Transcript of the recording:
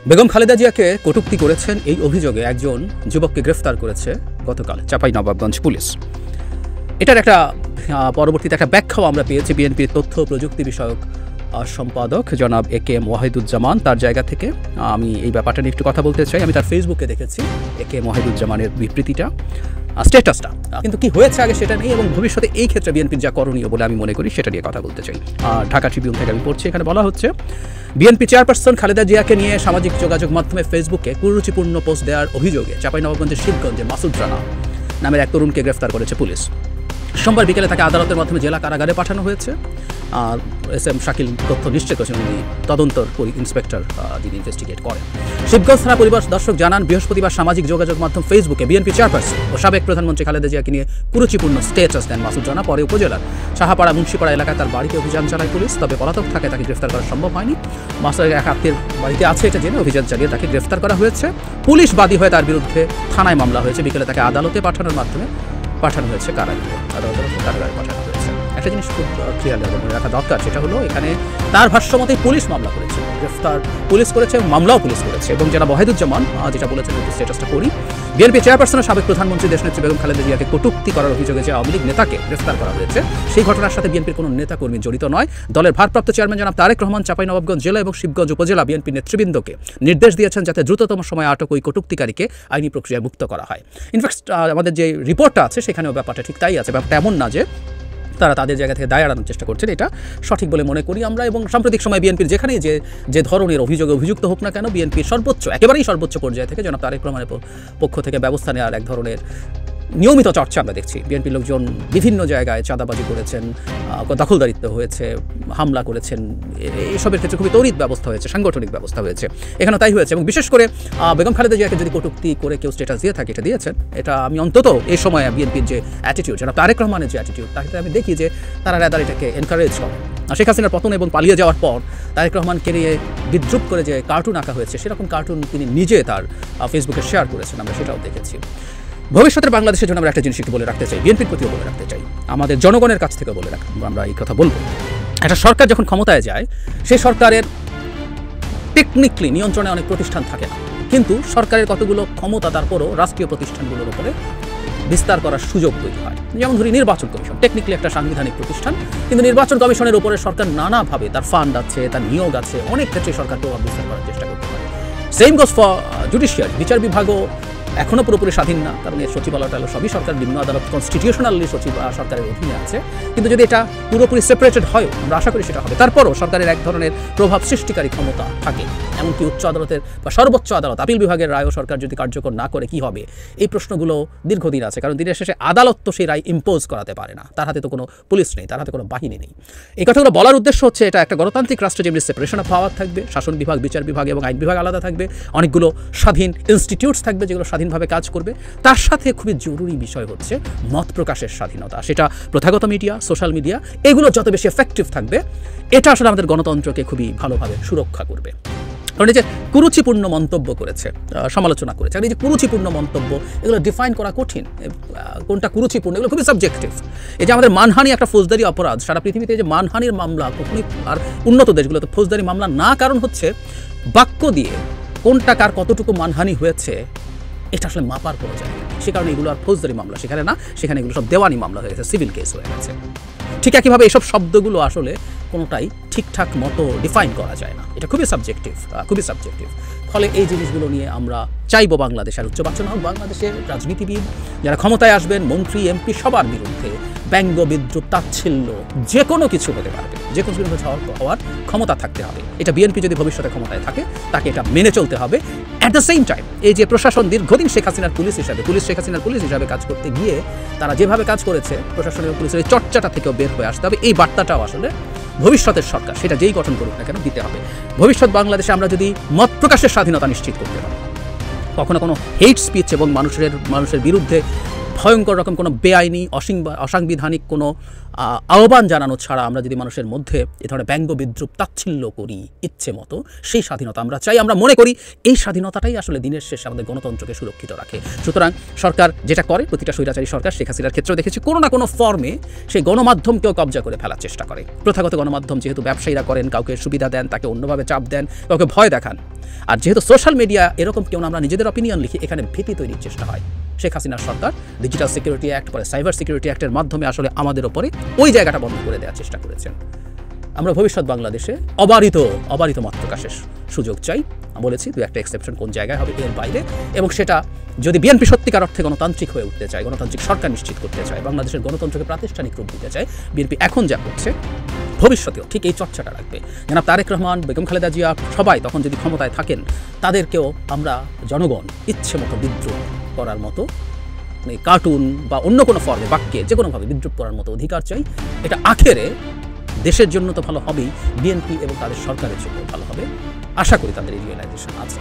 বেগম খালেদা জিয়াকে কটূক্তি করেছেন এই অভিযোগে একজন যুবককে গ্রেফতার করেছে গতকাল চাঁপাইনবাবগঞ্জ পুলিশ। এটার একটা পরবর্তীতে একটা ব্যাখ্যাও আমরা পেয়েছি বিএনপির তথ্য প্রযুক্তি বিষয়ক সম্পাদক জনাব একেএম ওয়াহিদুজ্জামান তার জায়গা থেকে। আমি এই ব্যাপারটা নিয়ে একটু কথা বলতে চাই। আমি তার ফেসবুকে দেখেছি একেএম ওয়াহিদুজ্জামানের বিবৃতিটা, স্ট্যাটাসটা, কিন্তু কি হয়েছে আগে সেটা নেই এবং ভবিষ্যতে এই ক্ষেত্রে বিএনপির যা করণীয় বলে আমি মনে করি সেটা নিয়ে কথা বলতে চাই। ঢাকা ট্রিবিউন থেকে আমি পড়ছি, এখানে বলা হচ্ছে বিএনপি চেয়ারপারসন খালেদা জিয়াকে নিয়ে সামাজিক যোগাযোগ মাধ্যমে ফেসবুকে কুরুচিপূর্ণ পোস্ট দেওয়ার অভিযোগে চাঁপাইনবাবগঞ্জের শিবগঞ্জে মাসুদ রানা নামের এক তরুণকে গ্রেফতার করেছে পুলিশ। সোমবার বিকেলে তাকে আদালতের মাধ্যমে জেলা কারাগারে পাঠানো হয়েছে। আর এস.এম. শাকিল তথ্য নিশ্চিত করেছেন, উনি তদন্তর ইন্সপেক্টর যিনি ইনভেস্টিগেট করেন। শিবগঞ্জ থানা পরিবার দর্শক জানান, বৃহস্পতিবার সামাজিক যোগাযোগ মাধ্যম ফেসবুকে বিএনপি চেয়ারপারসন ও সাবেক প্রধানমন্ত্রী খালেদা জিয়াকে নিয়ে কুরুচিপূর্ণ স্ট্যাটাস দেন মাসুদ রানা। পরে উপজেলার সাহাপাড়া মুন্সিপাড়া এলাকায় তার বাড়িতে অভিযান চালায় পুলিশ, তবে পলাতক থাকায় তাকে গ্রেফতার করা সম্ভব হয়নি। মাসুদের এক আত্মীয়ের বাড়িতে আছে এটা জেনে অভিযান চালিয়ে তাকে গ্রেফতার করা হয়েছে। পুলিশ বাদী হয়ে তার বিরুদ্ধে থানায় মামলা হয়েছে। বিকেলে তাকে আদালতে পাঠানোর মাধ্যমে পাঠানো হয়েছে কারাগারে, কারাগারে পাঠানো হয়েছে। একটা জিনিস খুব ক্লিয়ার মনে রাখা দরকার, সেটা হলো এখানে তার ভাষ্য মতেই পুলিশ মামলা করেছে, গ্রেফতার পুলিশ করেছে, মামলাও পুলিশ করেছে। এবং যারা ওয়াহিদুজ্জামান যেটা বলেছেন স্ট্যাটাসটা করি, বিএনপি চেয়ারপারসনের সাবেক প্রধানমন্ত্রী দেশনেত্রী বেগম খালেদা জিয়াকে কটূক্তি করার অভিযোগে যে আওয়ামী লীগ নেতাকে গ্রেফতার করা হয়েছে সেই ঘটনার সাথে বিএনপির কোনো নেতাকর্মী জড়িত নয়। দলের ভারপ্রাপ্ত চেয়ারম্যান জনাব তারেক রহমান চাঁপাইনবাবগঞ্জ জেলা এবং শিবগঞ্জ উপজেলা বিএনপি নেতৃবৃন্দকে নির্দেশ দিয়েছেন যাতে দ্রুততম সময়ে আটক ওই কটূক্তিকারীকে আইনি প্রক্রিয়ায় মুক্ত করা হয়। ইনফ্যাক্ট আমাদের যে রিপোর্টটা আছে সেখানেও ব্যাপারটা ঠিক তাই আছে। ব্যাপারটা এমন না যে তারা তাদের জায়গা থেকে দায় এড়ানোর চেষ্টা করছেন, এটা সঠিক বলে মনে করি আমরা। এবং সাম্প্রতিক সময় বিএনপির যেখানেই যে ধরনের অভিযোগে অভিযুক্ত হোক না কেন, বিএনপির একেবারেই সর্বোচ্চ পর্যায়ে থেকে জনাব তারেক রহমানের পক্ষ থেকে ব্যবস্থা নেওয়ার এক ধরনের নিয়মিত চর্চা আমরা দেখছি। বিএনপির লোকজন বিভিন্ন জায়গায় চাঁদাবাজি করেছেন, দখলদারিত্ব হয়েছে, হামলা করেছেন, এইসবের ক্ষেত্রে খুবই তড়িৎ ব্যবস্থা হয়েছে, সাংগঠনিক ব্যবস্থা হয়েছে, এখানে তাই হয়েছে। এবং বিশেষ করে বেগম খালেদা জিয়াকে যদি কটূক্তি করে কেউ স্ট্যাটাস দিয়ে থাকে, এটা দিয়েছেন, এটা আমি অন্তত এই সময় বিএনপির যে অ্যাটিটিউড, যেটা তারেক রহমানের যে অ্যাটিটিউড, তাকে আমি দেখি যে তারা রাদার এটাকে এনকারেজ করে। শেখ হাসিনার পতন এবং পালিয়ে যাওয়ার পর তারেক রহমানকে নিয়ে বিদ্রুপ করে যে কার্টুন আঁকা হয়েছে, সেরকম কার্টুন তিনি নিজে তার ফেসবুকে শেয়ার করেছেন, আমরা সেটাও দেখেছি। ভবিষ্যতের বাংলাদেশের জন্য আমরা একটা জিনিস একটু বলে রাখতে চাই, বিএনপির প্রতিও বলে রাখতে চাই, আমাদের জনগণের কাছ থেকে বলে রাখবো, আমরা এই কথা বলবো। একটা সরকার যখন ক্ষমতায় যায়, সেই সরকারের টেকনিক্যালি নিয়ন্ত্রণে অনেক প্রতিষ্ঠান থাকে না, কিন্তু সরকারের কতগুলো ক্ষমতা তারপরও রাষ্ট্রীয় প্রতিষ্ঠানগুলোর উপরে বিস্তার করার সুযোগ তৈরি হয়। যেমন ধরি নির্বাচন কমিশন, টেকনিক্যালি একটা সাংবিধানিক প্রতিষ্ঠান, কিন্তু নির্বাচন কমিশনের উপরে সরকার নানাভাবে তার ফান্ড আছে, তার নিয়োগ আছে, অনেক ক্ষেত্রে সরকার প্রভাব বিস্তার করার চেষ্টা করতে পারে। সেম গোস ফর জুডিশিয়ারি, বিচার বিভাগও এখনও পুরোপুরি স্বাধীন না, কারণ এর সচিবালয়টা হলো সবই সরকার, নিম্ন আদালত কনস্টিটিউশনালি সরকারের অধীনে আছে। কিন্তু যদি এটা পুরোপুরি সেপারেটেড হয়, আমরা আশা করি সেটা হবে, তারপরও সরকারের এক ধরনের প্রভাব সৃষ্টিকারী ক্ষমতা থাকে। এমনকি উচ্চ আদালতের বা সর্বোচ্চ আদালত, আপিল বিভাগের রায়ও সরকার যদি কার্যকর না করে কি হবে, এই প্রশ্নগুলো দীর্ঘদিন আছে। কারণ দিনের শেষে আদালত তো সেই রায় ইম্পোজ করাতে পারে না, তার হাতে তো কোনো পুলিশ নেই, তার হাতে কোনো বাহিনী নেই। এই কথাগুলো বলার উদ্দেশ্য হচ্ছে, এটা একটা গণতান্ত্রিক রাষ্ট্রে যেমনি সেপারেশন অফ পাওয়ার থাকবে, শাসন বিভাগ, বিচার বিভাগ এবং আইন বিভাগ আলাদা থাকবে, অনেকগুলো স্বাধীন ইনস্টিটিউটস থাকবে যেগুলো স্বাধীনভাবে কাজ করবে, তার সাথে খুবই জরুরি বিষয় হচ্ছে মত প্রকাশের স্বাধীনতা। সেটা প্রথাগত মিডিয়া, সোশ্যাল মিডিয়া, এগুলো যত বেশি এফেক্টিভ থাকবে, এটা আসলে আমাদের গণতন্ত্রকে খুবই ভালোভাবে সুরক্ষা করবে। কারণ এই যে কুরুচিপূর্ণ মন্তব্য করেছে, সমালোচনা করেছে, আর এই যে কুরুচিপূর্ণ মন্তব্য, এগুলো ডিফাইন করা কঠিন, কোনটা কুরুচিপূর্ণ, এগুলো খুবই সাবজেক্টিভ। এই যে আমাদের মানহানি একটা ফৌজদারি অপরাধ, সারা পৃথিবীতে যে মানহানির মামলা কখনোই আর উন্নত দেশগুলোতে ফৌজদারি মামলা না, কারণ হচ্ছে বাক্য দিয়ে কোনটা কার কতটুকু মানহানি হয়েছে এটা আসলে মাপার কোনো জায়গা নেই। সে কারণে এগুলো আর ফৌজদারি মামলা সেখানে না, সেখানে এগুলো সব দেওয়ানি মামলা হয়ে গেছে, সিভিল কেস হয়ে গেছে। ঠিক একইভাবে এইসব শব্দগুলো আসলে কোনোটাই ঠিকঠাক মতো ডিফাইন করা যায় না, এটা খুবই সাবজেক্টিভ, খুবই সাবজেক্টিভ। ফলে এই জিনিসগুলো নিয়ে আমরা চাইবো বাংলাদেশের উচ্চ বাচ্চা হোক, বাংলাদেশের রাজনীতিবিদ যারা ক্ষমতায় আসবেন, মন্ত্রী, এমপি, সবার বিরুদ্ধে ব্যঙ্গ, বিদ্রুপ, তাচ্ছিল্য, যে কোনো কিছু হতে পারবে, যে কোনো কিছু হওয়ার ক্ষমতা থাকতে হবে। এটা বিএনপি যদি ভবিষ্যতে ক্ষমতায় থাকে, তাকে এটা মেনে চলতে হবে। অ্যাট দ্য সেম টাইম এই যে প্রশাসন দীর্ঘদিন শেখ হাসিনার পুলিশ হিসাবে কাজ করতে গিয়ে তারা যেভাবে কাজ করেছে, প্রশাসনের পুলিশের এই চর্চাটা থেকেও বের হয়ে আসতে হবে। এই বার্তাটাও আসলে ভবিষ্যতের সরকার, সেটা যেই গঠন করুক না কেন, দিতে হবে। ভবিষ্যৎ বাংলাদেশে আমরা যদি মত প্রকাশের স্বাধীনতা নিশ্চিত করতে পারি, কখনো কোনো হেট স্পিচ এবং মানুষের বিরুদ্ধে ভয়ঙ্কর রকম কোনো বেআইনি অসাংবিধানিক কোনো আহ্বান জানানো ছাড়া আমরা যদি মানুষের মধ্যে এ ধরনের ব্যঙ্গ বিদ্রুপ তাচ্ছিল্য করি ইচ্ছে মতো, সেই স্বাধীনতা আমরা চাই। আমরা মনে করি এই স্বাধীনতাটাই আসলে দিনের শেষে আমাদের গণতন্ত্রকে সুরক্ষিত রাখে। সুতরাং সরকার যেটা করে, প্রতিটা স্বৈরাচারী সরকার, শেখ হাসিনার ক্ষেত্রেও দেখেছি, কোনো না কোনো ফর্মে সেই গণমাধ্যমকেও কবজা করে ফেলার চেষ্টা করে। প্রথাগত গণমাধ্যম যেহেতু ব্যবসায়ীরা করেন, কাউকে সুবিধা দেন, তাকে অন্যভাবে চাপ দেন, কাউকে ভয় দেখান। আর যেহেতু সোশ্যাল মিডিয়া এরকম কেউ আমরা নিজেদের অপিনিয়ন লিখি, এখানে ভীতি তৈরির চেষ্টা হয়। শেখ হাসিনার সরকার ডিজিটাল সিকিউরিটি অ্যাক্ট, পরে সাইবার সিকিউরিটি অ্যাক্টের মাধ্যমে আসলে আমাদের ওপরে ওই জায়গাটা বন্ধ করে দেওয়ার চেষ্টা করেছেন। আমরা ভবিষ্যৎ বাংলাদেশে অবারিত মত প্রকাশের সুযোগ চাই। বলেছি দু একটা এক্সেপশন কোন জায়গায় হবে, এর বাইরে। এবং সেটা যদি বিএনপি সত্যিকার অর্থে গণতান্ত্রিক হয়ে উঠতে চায়, গণতান্ত্রিক সরকার নিশ্চিত করতে চায়, বাংলাদেশের গণতন্ত্রকে প্রাতিষ্ঠানিক রূপ দিতে চায়, বিএনপি এখন যা করছে ভবিষ্যতেও ঠিক এই চর্চাটা রাখবে। জনাব তারেক রহমান, বেগম খালেদা জিয়া সবাই তখন যদি ক্ষমতায় থাকেন, তাদেরকেও আমরা জনগণ ইচ্ছে মতো বিদ্রুপ করার মতো, মানে কার্টুন বা অন্য কোনো ফর্মে, বাক্যে যে কোনোভাবে বিদ্রুপ করার মতো অধিকার চাই। এটা আখেরে দেশের জন্য তো ভালো হবেই, বিএনপি এবং তাদের সরকারের জন্য ভালো হবে। আশা করি তাদের এই রিয়েলাইজেশন আছে।